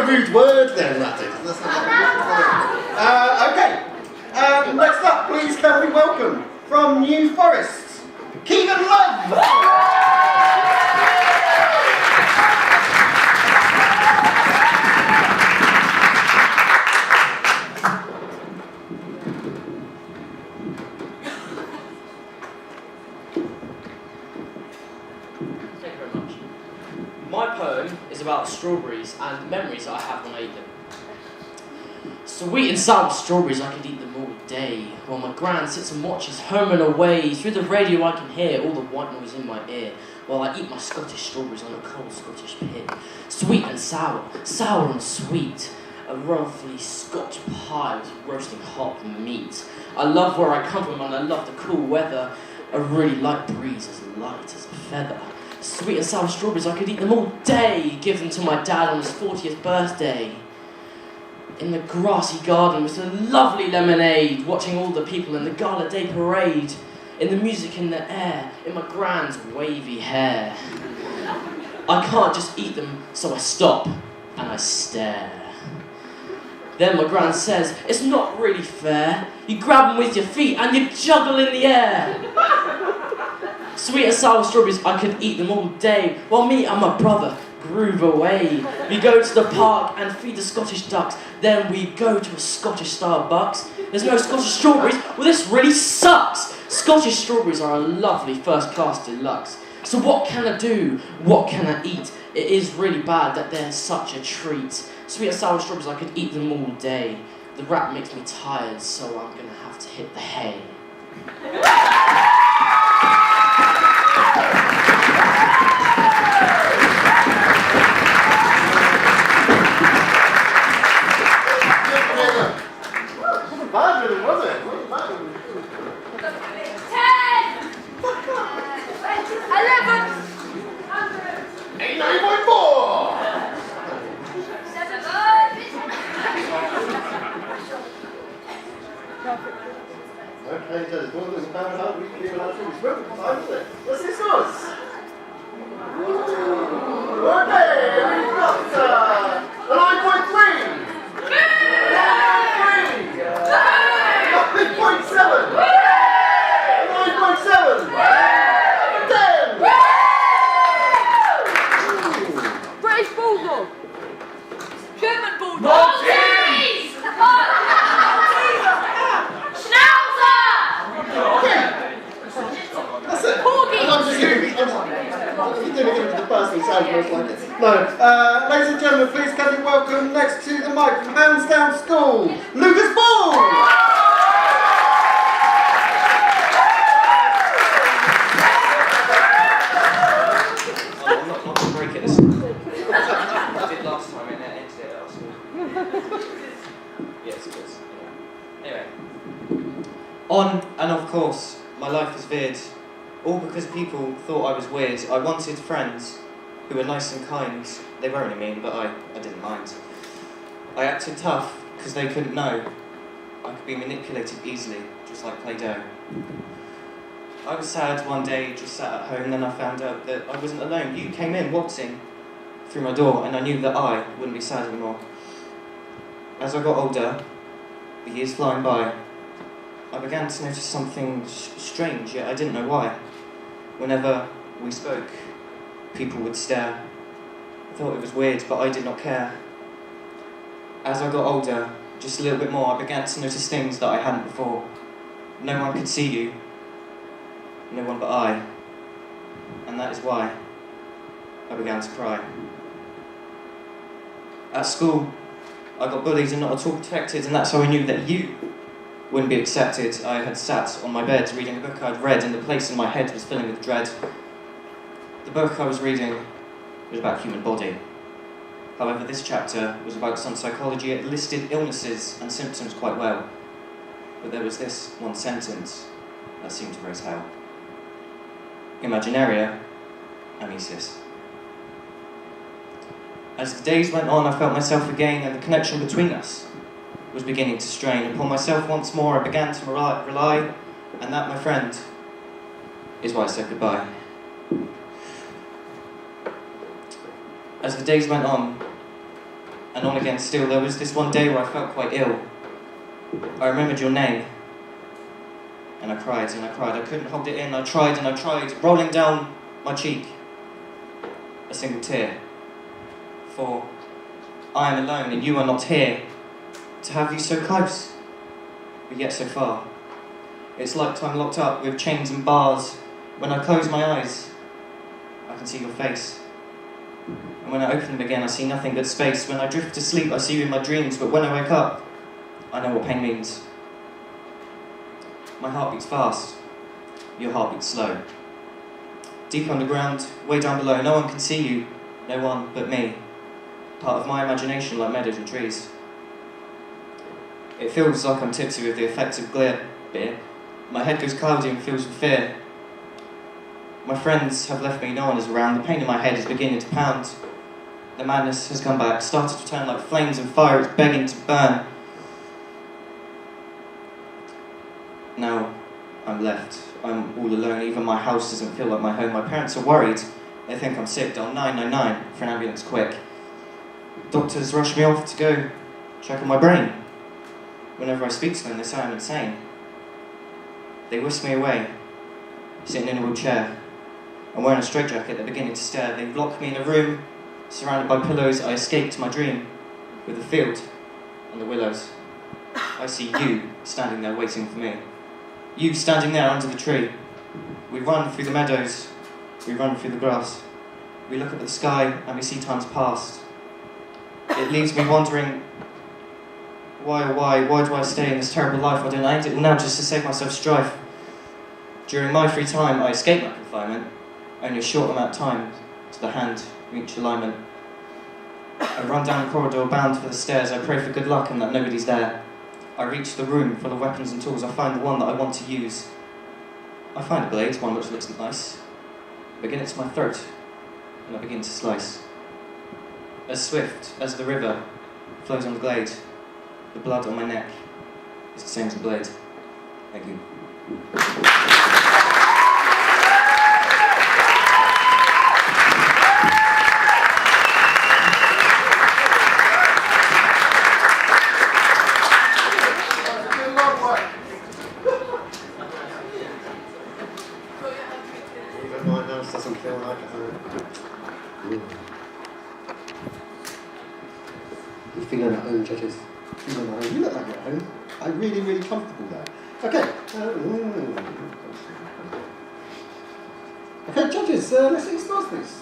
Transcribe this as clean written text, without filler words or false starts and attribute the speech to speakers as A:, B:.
A: a rude word then, that is. That's not okay. Next up, please can we welcome from New Forest, Keegan Love!
B: My poem is about strawberries and memories that I have when I eat them. Sweet and sour strawberries, I could eat them all day, while my gran sits and watches home and away. Through the radio I can hear all the white noise in my ear, while I eat my Scottish strawberries on a cold Scottish pit. Sweet and sour, sour and sweet, a roughly Scotch pie with roasting hot meat. I love where I come from and I love the cool weather, a really light breeze as light as a feather. Sweet and sour strawberries, I could eat them all day, give them to my dad on his 40th birthday. In the grassy garden with a lovely lemonade, watching all the people in the Gala Day parade, in the music in the air, in my gran's wavy hair. I can't just eat them, so I stop and I stare. Then my gran says, it's not really fair. You grab them with your feet and you juggle in the air. Sweet and sour strawberries, I could eat them all day, while me and my brother groove away. We go to the park and feed the Scottish ducks, then we go to a Scottish Starbucks. There's no Scottish strawberries, well this really sucks. Scottish strawberries are a lovely first class deluxe. So what can I do? What can I eat? It is really bad that they're such a treat. Sweet and sour strawberries, I could eat them all day. The rap makes me tired, so I'm gonna have to hit the hay.
A: Bad really, was it?
C: 10! 11!
A: 89.4!
C: 7!
A: Okay, Judge, one of those bad how we can leave it out to his room. What's this yours? Okay, we've got a 9.3! 9.7! 9.7! 10!
C: British Bulldog! German Bulldog!
D: Maltese! Schnauzer!
A: That's it.
C: Corgi!
A: I'm just giving it the person who sounds most like it. No. Ladies and gentlemen, please can you welcome next to the mic from Hounsdown School, Lucas Ball!
E: I'm not going to break it this I did last time and then ended it last week. Yes, it was. Anyway. On and of course, my life was veered. All because people thought I was weird. I wanted friends who were nice and kind. They were only mean, but I didn't mind. I acted tough because they couldn't know. I could be manipulated easily, just like Play-Doh. I was sad one day, just sat at home, then I found out that I wasn't alone. You came in waltzing through my door, and I knew that I wouldn't be sad anymore. As I got older, the years flying by, I began to notice something strange, yet I didn't know why. Whenever we spoke, people would stare. I thought it was weird, but I did not care. As I got older, just a little bit more, I began to notice things that I hadn't before. No one could see you. No one but I. And that is why I began to cry. At school, I got bullied and not at all protected, and that's how I knew that you wouldn't be accepted. I had sat on my bed reading a book I'd read, and the place in my head was filling with dread. The book I was reading was about human body. However, this chapter was about some psychology. It listed illnesses and symptoms quite well. But there was this one sentence that seemed to raise hell. Imaginaria amesis. As the days went on, I felt myself again, and the connection between us was beginning to strain. Upon myself once more, I began to rely, and that, my friend, is why I said goodbye. As the days went on, and on again still. There was this one day where I felt quite ill. I remembered your name, and I cried and I cried. I couldn't hold it in. I tried and I tried, rolling down my cheek a single tear. For I am alone and you are not here, to have you so close, but yet so far. It's like I'm locked up with chains and bars. When I close my eyes, I can see your face. And when I open them again, I see nothing but space. When I drift to sleep, I see you in my dreams, but when I wake up, I know what pain means. My heart beats fast, your heart beats slow. Deep underground, way down below, no one can see you, no one but me. Part of my imagination like meadows and trees. It feels like I'm tipsy with the effects of beer. My head goes cloudy and fills with fear. My friends have left me, no one is around. The pain in my head is beginning to pound. The madness has come back, started to turn like flames and fire, it's begging to burn. Now I'm left, I'm all alone, even my house doesn't feel like my home. My parents are worried, they think I'm sick. Dial 999 for an ambulance quick. Doctors rush me off to go check on my brain. Whenever I speak to them, they say I'm insane. They whisk me away, sitting in a wheelchair. I'm wearing a straitjacket, they're beginning to stare. They lock me in a room, surrounded by pillows. I escape to my dream, with the field and the willows. I see you standing there waiting for me. You standing there under the tree. We run through the meadows, we run through the grass. We look up at the sky and we see times past. It leaves me wondering, why do I stay in this terrible life? I don't end it all now just to save myself strife. During my free time, I escape my confinement, only a short amount of time to the hand reach alignment. I run down the corridor, bound for the stairs. I pray for good luck and that nobody's there. I reach the room full of weapons and tools. I find the one that I want to use. I find a blade, one which looks nice. I begin it to my throat, and I begin to slice. As swift as the river flows on the glade, the blood on my neck is the same as the blade. Thank you.
A: Doesn't feel like a home. You feeling at home, judges? Feeling at home? You look like you're at home. I'm really, really comfortable there. Okay. Okay, judges, let's see stars, please.